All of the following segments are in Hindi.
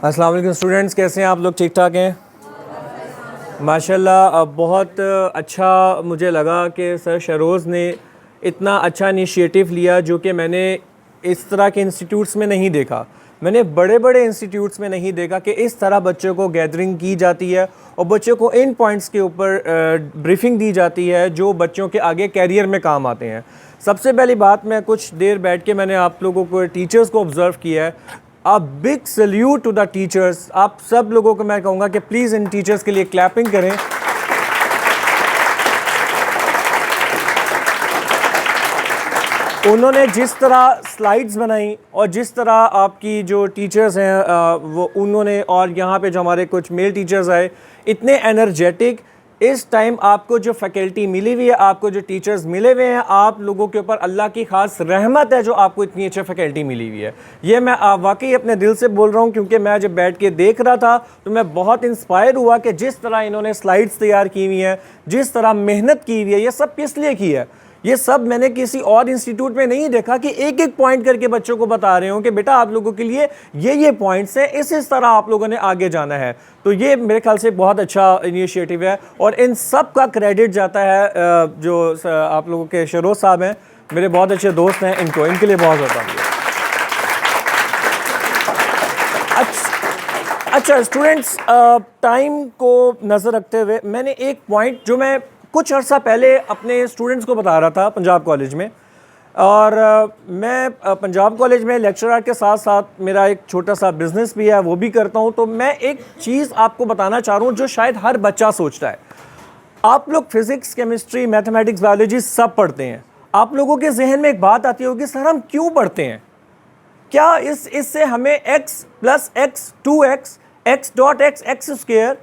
अस्सलाम वालेकुम स्टूडेंट्स, कैसे हैं आप लोग? ठीक ठाक हैं? माशाल्लाह। बहुत अच्छा मुझे लगा कि सर शरोज़ ने इतना अच्छा इनिशिएटिव लिया जो कि मैंने इस तरह के इंस्टीट्यूट्स में नहीं देखा। मैंने बड़े बड़े इंस्टीट्यूट्स में नहीं देखा कि इस तरह बच्चों को गैदरिंग की जाती है और बच्चों को इन पॉइंट्स के ऊपर ब्रीफिंग दी जाती है जो बच्चों के आगे कैरियर में काम आते हैं। सबसे पहली बात, मैं कुछ देर बैठ के मैंने आप लोगों को टीचर्स को ऑब्ज़र्व किया है। A big salute to the teachers. आप सब लोगों को मैं कहूँगा कि प्लीज़ इन टीचर्स के लिए क्लैपिंग करें। उन्होंने जिस तरह स्लाइड्स बनाई और जिस तरह आपकी जो टीचर्स हैं वो उन्होंने, और यहाँ पे जो हमारे कुछ मेल टीचर्स आए इतने एनर्जेटिक। इस टाइम आपको जो फैकल्टी मिली हुई है, आपको जो टीचर्स मिले हुए हैं, आप लोगों के ऊपर अल्लाह की खास रहमत है जो आपको इतनी अच्छी फैकल्टी मिली हुई है। ये मैं वाकई अपने दिल से बोल रहा हूँ, क्योंकि मैं जब बैठ के देख रहा था तो मैं बहुत इंस्पायर हुआ कि जिस तरह इन्होंने स्लाइड्स तैयार की हुई हैं, जिस तरह मेहनत की हुई है। ये सब किस लिए की है? ये सब मैंने किसी और इंस्टीट्यूट में नहीं देखा कि एक एक पॉइंट करके बच्चों को बता रहे हो कि बेटा आप लोगों के लिए ये पॉइंट्स हैं, इस तरह आप लोगों ने आगे जाना है। तो ये मेरे ख्याल से बहुत अच्छा इनिशिएटिव है और इन सब का क्रेडिट जाता है जो आप लोगों के शरोज़ साहब हैं, मेरे बहुत अच्छे दोस्त हैं, इनके लिए बहुत ज़्यादा। अच्छा स्टूडेंट्स, टाइम को नज़र रखते हुए मैंने एक पॉइंट जो मैं कुछ अर्सा पहले अपने स्टूडेंट्स को बता रहा था पंजाब कॉलेज में, और मैं पंजाब कॉलेज में लेक्चरर के साथ साथ मेरा एक छोटा सा बिज़नेस भी है, वो भी करता हूँ। तो मैं एक चीज़ आपको बताना चाह रहा हूँ जो शायद हर बच्चा सोचता है। आप लोग फिज़िक्स, केमिस्ट्री, मैथमेटिक्स, बायोलॉजी सब पढ़ते हैं। आप लोगों के जहन में एक बात आती होगी, सर हम क्यों पढ़ते हैं? क्या इससे हमें x plus x 2x x dot x square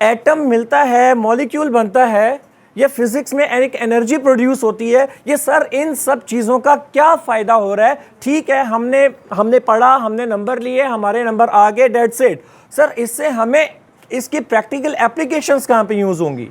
atom मिलता है, मॉलिक्यूल बनता है, ये फिजिक्स में एक एनर्जी प्रोड्यूस होती है? ये सर इन सब चीज़ों का क्या फ़ायदा हो रहा है? ठीक है, हमने पढ़ा, हमने नंबर लिए, हमारे नंबर आ गए, डेट सेट। सर इससे हमें इसकी प्रैक्टिकल एप्लीकेशंस कहाँ पे यूज़ होंगी?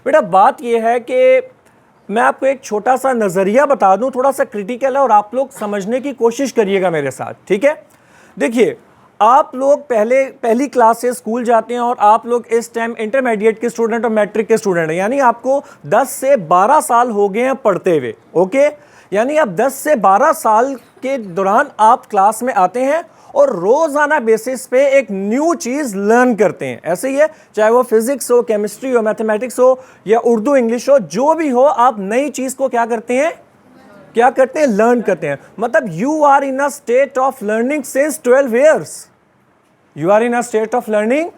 बेटा बात ये है कि मैं आपको एक छोटा सा नज़रिया बता दूं, थोड़ा सा क्रिटिकल है और आप लोग समझने की कोशिश करिएगा मेरे साथ, ठीक है? देखिए, आप लोग पहली क्लास से स्कूल जाते हैं और आप लोग इस टाइम इंटरमीडिएट के स्टूडेंट और मैट्रिक के स्टूडेंट हैं, यानी आपको 10 से 12 साल हो गए हैं पढ़ते हुए। ओके, यानी आप 10 से 12 साल के दौरान आप क्लास में आते हैं और रोज़ाना बेसिस पे एक न्यू चीज़ लर्न करते हैं। ऐसे ही है, चाहे वो फिजिक्स हो, केमिस्ट्री हो, मैथमेटिक्स हो या उर्दू इंग्लिश हो, जो भी हो, आप नई चीज़ को क्या करते हैं? लर्न करते हैं। मतलब you are in a state of learning since 12 years. You are in a state of learning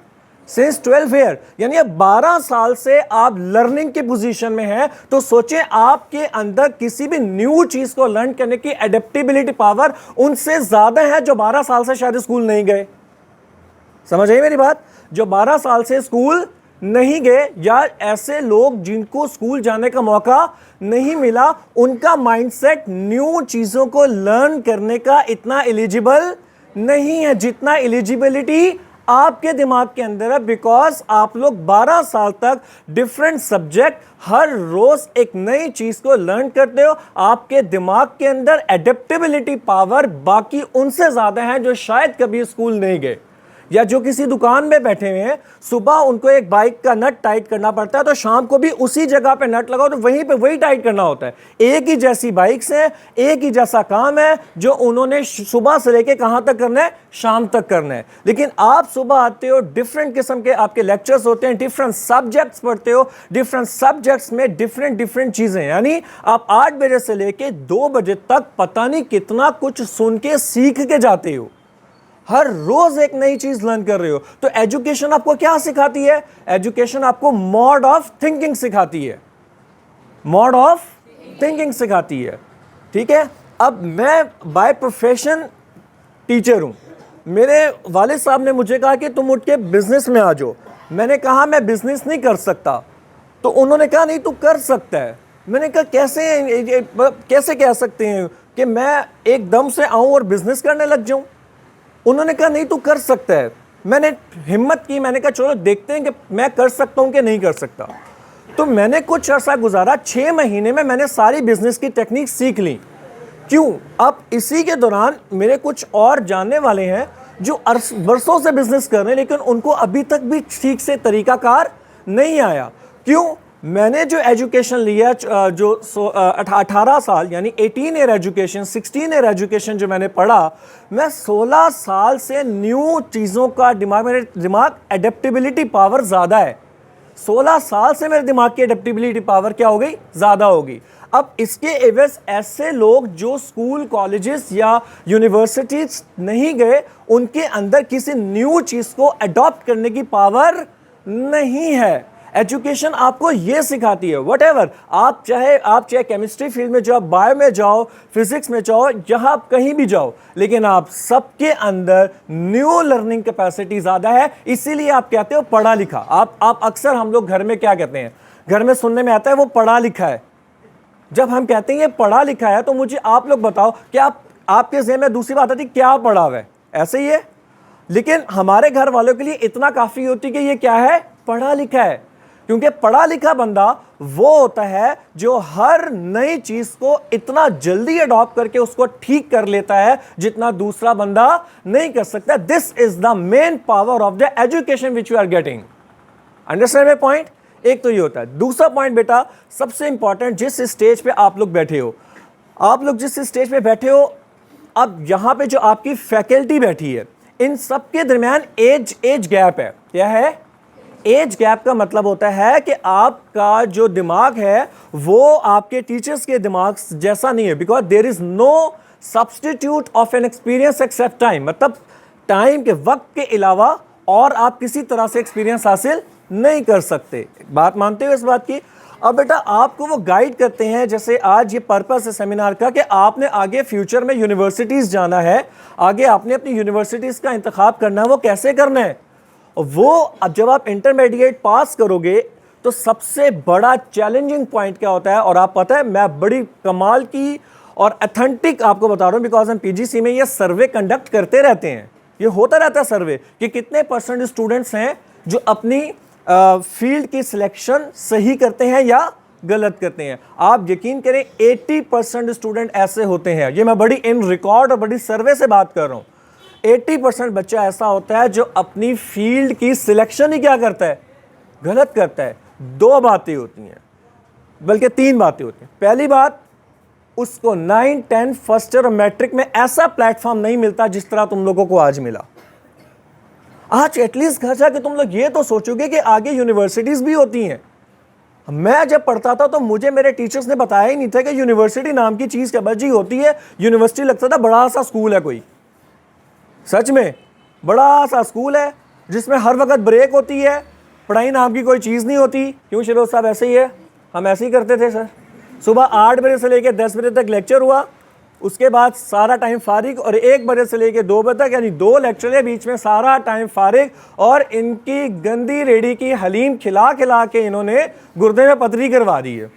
since 12 year, यानी अब 12 साल से आप लर्निंग की पोजीशन में हैं। तो सोचें, आपके अंदर किसी भी न्यू चीज को लर्न करने की एडेप्टेबिलिटी पावर उनसे ज्यादा है जो 12 साल से शायद स्कूल नहीं गए। समझ आई मेरी बात? जो 12 साल से स्कूल नहीं गए या ऐसे लोग जिनको स्कूल जाने का मौका नहीं मिला, उनका माइंडसेट न्यू चीजों को लर्न करने का इतना एलिजिबल नहीं है जितना एलिजिबिलिटी आपके दिमाग के अंदर है। बिकॉज आप लोग 12 साल तक डिफरेंट सब्जेक्ट हर रोज एक नई चीज को लर्न करते हो। आपके दिमाग के अंदर एडेप्टेबिलिटी पावर बाकी उनसे ज्यादा है जो शायद कभी स्कूल नहीं गए या जो किसी दुकान में बैठे हुए हैं। सुबह उनको एक बाइक का नट टाइट करना पड़ता है तो शाम को भी उसी जगह पे नट लगाओ तो वहीं पे वही टाइट करना होता है। एक ही जैसी बाइक्स हैं, एक ही जैसा काम है जो उन्होंने सुबह से लेके कहां तक करना है? शाम तक करना है। लेकिन आप सुबह आते हो, डिफरेंट किस्म के आपके लेक्चर्स होते हैं, डिफरेंट सब्जेक्ट्स पढ़ते हो, डिफरेंट सब्जेक्ट्स में डिफरेंट चीजें, यानी आप 8 बजे से लेके 2 बजे तक पता नहीं कितना कुछ सुन के सीख के जाते हो। हर रोज एक नई चीज लर्न कर रहे हो। तो एजुकेशन आपको क्या सिखाती है? एजुकेशन आपको मोड ऑफ थिंकिंग सिखाती है। मोड ऑफ थिंकिंग सिखाती है, ठीक है? अब मैं बाय प्रोफेशन टीचर हूं। मेरे वालिद साहब ने मुझे कहा कि तुम उठ के बिजनेस में आ जाओ। मैंने कहा मैं बिजनेस नहीं कर सकता। तो उन्होंने कहा नहीं तू कर सकता है। मैंने कहा कैसे कह सकते हैं कि मैं एकदम से आऊं और बिजनेस करने लग जाऊं? उन्होंने कहा नहीं तू कर सकता है। मैंने हिम्मत की, मैंने कहा चलो देखते हैं कि मैं कर सकता हूं कि नहीं कर सकता। तो मैंने कुछ अर्सा गुजारा, 6 महीने में मैंने सारी बिजनेस की टेक्निक सीख ली। क्यों? अब इसी के दौरान मेरे कुछ और जानने वाले हैं जो बरसों से बिजनेस कर रहे हैं लेकिन उनको अभी तक भी ठीक से तरीकाकार नहीं आया। क्यों? मैंने जो एजुकेशन लिया जो 18 साल यानी 18 ईयर एजुकेशन 16 ईयर एजुकेशन जो मैंने पढ़ा, मैं 16 साल से न्यू चीज़ों का मेरे दिमाग एडेप्टेबिलिटी पावर ज़्यादा है। 16 साल से मेरे दिमाग की एडेप्टेबिलिटी पावर क्या हो गई? ज़्यादा होगी। अब इसके एवज ऐसे लोग जो स्कूल कॉलेजेस या यूनिवर्सिटीज नहीं गए, उनके अंदर किसी न्यू चीज़ को अडॉप्ट करने की पावर नहीं है। एजुकेशन आपको ये सिखाती है व्हाटएवर, आप चाहे केमिस्ट्री फील्ड में जाओ, बायो में जाओ, फिजिक्स में जाओ, जहां कहीं भी जाओ, लेकिन आप सबके अंदर न्यू लर्निंग कैपेसिटी ज़्यादा है। इसीलिए आप कहते हो पढ़ा लिखा। आप अक्सर हम लोग घर में क्या कहते हैं? घर में सुनने में आता है वो पढ़ा लिखा है। जब हम कहते हैं ये पढ़ा लिखा है तो मुझे आप लोग बताओ कि आपके ज़हन में दूसरी बात आती क्या पढ़ा हुआ है? ऐसे ही है। लेकिन हमारे घर वालों के लिए इतना काफ़ी होती कि ये क्या है? पढ़ा लिखा है। क्योंकि पढ़ा लिखा बंदा वो होता है जो हर नई चीज को इतना जल्दी अडॉप्ट करके उसको ठीक कर लेता है जितना दूसरा बंदा नहीं कर सकता। This is the main power of the education which you are getting. Understand my point? एक तो ये होता है। दूसरा पॉइंट बेटा सबसे इंपॉर्टेंट, जिस स्टेज पे आप लोग बैठे हो, आप लोग जिस स्टेज पे बैठे हो, अब यहां पे जो आपकी फैकल्टी बैठी है, इन सबके दरमियान एज गैप है। क्या है? एज गैप का मतलब होता है कि आपका जो दिमाग है वो आपके टीचर्स के दिमाग जैसा नहीं है। Because there is no substitute of an experience except time. मतलब टाइम के वक्त के अलावा और आप किसी तरह से एक्सपीरियंस हासिल नहीं कर सकते। बात मानते हो इस बात की? अब बेटा आपको वो गाइड करते हैं, जैसे आज ये पर्पस है सेमिनार का कि आपने आगे फ्यूचर में यूनिवर्सिटीज़ जाना है, आगे आपने अपनी यूनिवर्सिटीज़ का इंतखाब करना है। वो कैसे करना है? वो अब जब आप इंटरमीडिएट पास करोगे तो सबसे बड़ा चैलेंजिंग पॉइंट क्या होता है? और आप पता है मैं बड़ी कमाल की और अथेंटिक आपको बता रहा हूँ, बिकॉज हम पीजीसी में ये सर्वे कंडक्ट करते रहते हैं। ये होता रहता है सर्वे कि कितने % स्टूडेंट्स हैं जो अपनी फील्ड की सिलेक्शन सही करते हैं या गलत करते हैं। आप यकीन करें 80% स्टूडेंट ऐसे होते हैं। ये मैं बड़ी इन रिकॉर्ड और बड़ी सर्वे से बात कर रहा हूँ। 80% बच्चा ऐसा होता है जो अपनी फील्ड की सिलेक्शन ही क्या करता है? गलत करता है। 2 बातें होती हैं, बल्कि 3 बातें होती हैं। पहली बात, उसको 9, 10 फर्स्ट ईयर और मैट्रिक में ऐसा प्लेटफॉर्म नहीं मिलता जिस तरह तुम लोगों को आज मिला। आज एटलीस्ट घर जाके तुम लोग ये तो सोचोगे कि आगे यूनिवर्सिटीज भी होती हैं। मैं जब पढ़ता था तो मुझे मेरे टीचर्स ने बताया ही नहीं था कि यूनिवर्सिटी नाम की चीज़ क्या बजी होती है। यूनिवर्सिटी लगता था बड़ा सा स्कूल है कोई, सच में बड़ा सा स्कूल है जिसमें हर वक्त ब्रेक होती है, पढ़ाई नाम की कोई चीज़ नहीं होती। क्यों शिरोज साहब? ऐसे ही है, हम ऐसे ही करते थे सर। सुबह 8 बजे से लेकर 10 बजे तक लेक्चर हुआ, उसके बाद सारा टाइम फारिग, और 1 बजे से लेकर 2 बजे तक यानी 2 लेक्चर है, बीच में सारा टाइम फारिग। और इनकी गंदी रेडी की हलीम खिला खिला के इन्होंने गुर्दे में पथरी करवा दी है।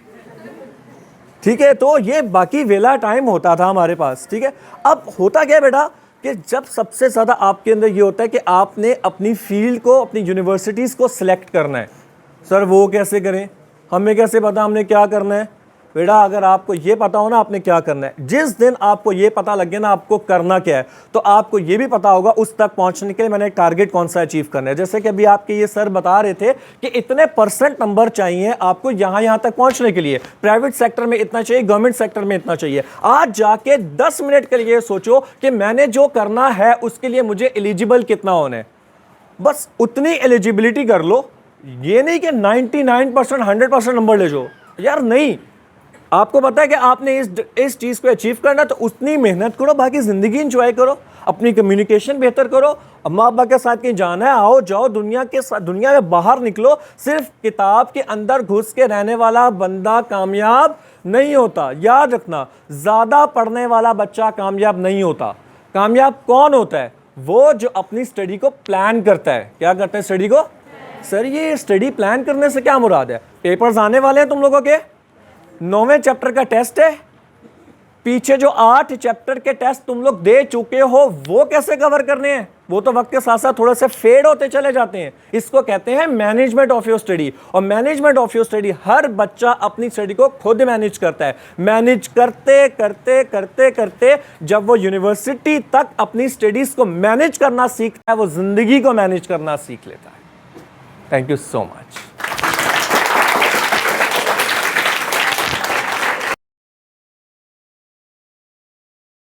ठीक है, तो ये बाकी वेला टाइम होता था हमारे पास। ठीक है, अब होता क्या बेटा कि जब सबसे ज़्यादा आपके अंदर ये होता है कि आपने अपनी फील्ड को, अपनी यूनिवर्सिटीज़ को सिलेक्ट करना है। सर वो कैसे करें? हमें कैसे पता हमने क्या करना है? बेटा अगर आपको ये पता हो ना आपने क्या करना है, जिस दिन आपको ये पता लग गया ना आपको करना क्या है, तो आपको ये भी पता होगा उस तक पहुंचने के लिए मैंने टारगेट कौन सा अचीव करना है। जैसे कि अभी आपके ये सर बता रहे थे कि इतने % नंबर चाहिए आपको यहाँ तक पहुंचने के लिए। प्राइवेट सेक्टर में इतना चाहिए, गवर्नमेंट सेक्टर में इतना चाहिए। आज जाके 10 मिनट के लिए सोचो कि मैंने जो करना है उसके लिए मुझे एलिजिबल कितना होना है, बस उतनी एलिजिबिलिटी कर लो। ये नहीं कि 99% 100% नंबर ले जाओ यार, नहीं। आपको पता है कि आपने इस चीज़ को अचीव करना, तो उतनी मेहनत करो, बाकी ज़िंदगी इंजॉय करो, अपनी कम्युनिकेशन बेहतर करो, अम्मा अब्बा के साथ कहीं जाना है आओ जाओ, दुनिया में बाहर निकलो। सिर्फ किताब के अंदर घुस के रहने वाला बंदा कामयाब नहीं होता। याद रखना, ज़्यादा पढ़ने वाला बच्चा कामयाब नहीं होता। कामयाब कौन होता है? वो जो अपनी स्टडी को प्लान करता है। क्या करता है स्टडी को? सर ये स्टडी प्लान करने से क्या मुराद है? पेपर्स आने वाले हैं तुम लोगों के, 9वें चैप्टर का टेस्ट है, पीछे जो 8 चैप्टर के टेस्ट तुम लोग दे चुके हो वो कैसे कवर करने हैं? वो तो वक्त के साथ साथ थोड़ा सा फेड होते चले जाते हैं। इसको कहते हैं मैनेजमेंट ऑफ योर स्टडी। और मैनेजमेंट ऑफ योर स्टडी, हर बच्चा अपनी स्टडी को खुद मैनेज करता है। मैनेज करते करते करते करते जब वो यूनिवर्सिटी तक अपनी स्टडीज को मैनेज करना सीखता है, वो जिंदगी को मैनेज करना सीख लेता है। Thank you so much.